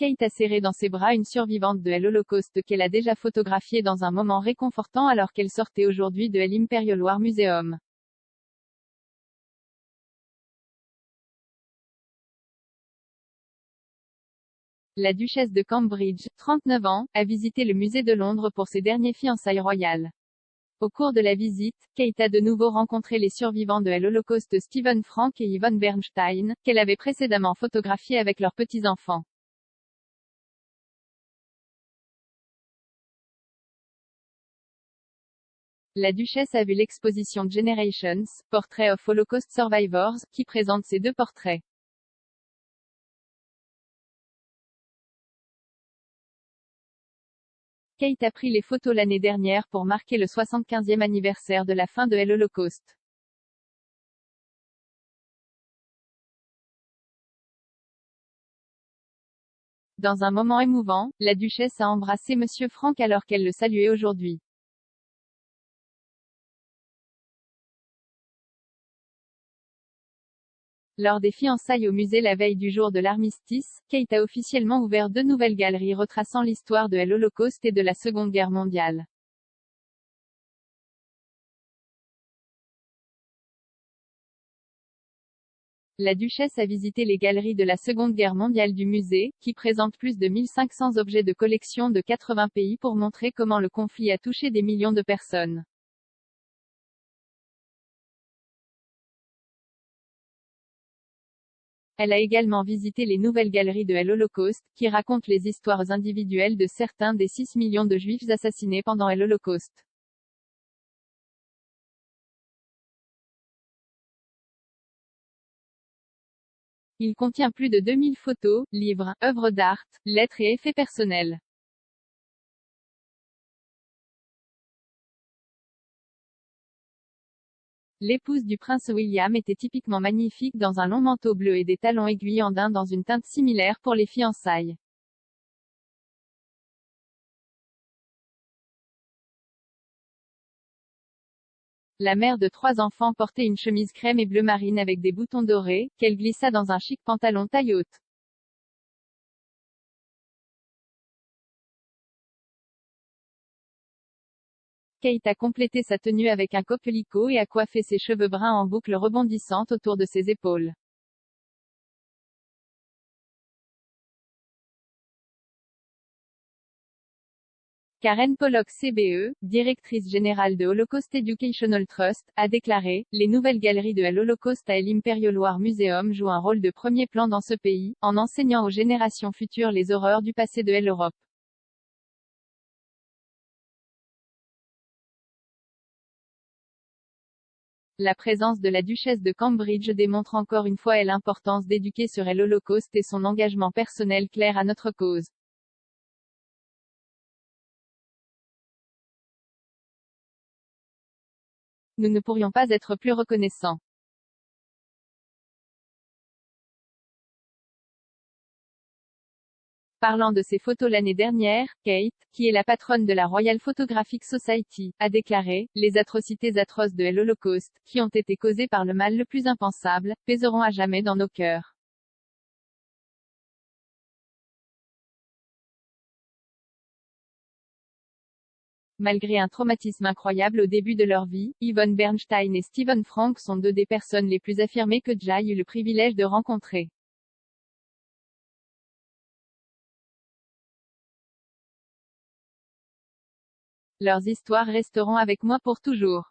Kate a serré dans ses bras une survivante de l'Holocauste qu'elle a déjà photographiée dans un moment réconfortant alors qu'elle sortait aujourd'hui de l'Imperial War Museum. La duchesse de Cambridge, 39 ans, a visité le musée de Londres pour ses derniers fiançailles royales. Au cours de la visite, Kate a de nouveau rencontré les survivants de l'Holocauste Stephen Frank et Yvonne Bernstein, qu'elle avait précédemment photographiés avec leurs petits-enfants. La duchesse a vu l'exposition Generations, Portrait of Holocaust Survivors, qui présente ces deux portraits. Kate a pris les photos l'année dernière pour marquer le 75e anniversaire de la fin de l'Holocauste. Dans un moment émouvant, la duchesse a embrassé Monsieur Frank alors qu'elle le saluait aujourd'hui. Lors des fiançailles au musée la veille du jour de l'armistice, Kate a officiellement ouvert 2 nouvelles galeries retraçant l'histoire de l'Holocauste et de la Seconde Guerre mondiale. La duchesse a visité les galeries de la Seconde Guerre mondiale du musée, qui présentent plus de 1500 objets de collection de 80 pays pour montrer comment le conflit a touché des millions de personnes. Elle a également visité les nouvelles galeries de l'Holocauste, qui racontent les histoires individuelles de certains des 6 millions de Juifs assassinés pendant l'Holocauste. Il contient plus de 2000 photos, livres, œuvres d'art, lettres et effets personnels. L'épouse du prince William était typiquement magnifique dans un long manteau bleu et des talons aiguilles en daim dans une teinte similaire pour les fiançailles. La mère de 3 enfants portait une chemise crème et bleu marine avec des boutons dorés, qu'elle glissa dans un chic pantalon taille haute. Kate a complété sa tenue avec un coquelicot et a coiffé ses cheveux bruns en boucles rebondissantes autour de ses épaules. Karen Pollock CBE, directrice générale de Holocaust Educational Trust, a déclaré, les nouvelles galeries de l'Holocauste à l'Imperial War Museum jouent un rôle de premier plan dans ce pays, en enseignant aux générations futures les horreurs du passé de l'Europe. La présence de la duchesse de Cambridge démontre encore une fois l'importance d'éduquer sur l'Holocauste et son engagement personnel clair à notre cause. Nous ne pourrions pas être plus reconnaissants. Parlant de ses photos l'année dernière, Kate, qui est la patronne de la Royal Photographic Society, a déclaré, les atrocités atroces de l'Holocauste, qui ont été causées par le mal le plus impensable, pèseront à jamais dans nos cœurs. Malgré un traumatisme incroyable au début de leur vie, Yvonne Bernstein et Stephen Frank sont 2 des personnes les plus affirmées que Jay eut le privilège de rencontrer. Leurs histoires resteront avec moi pour toujours.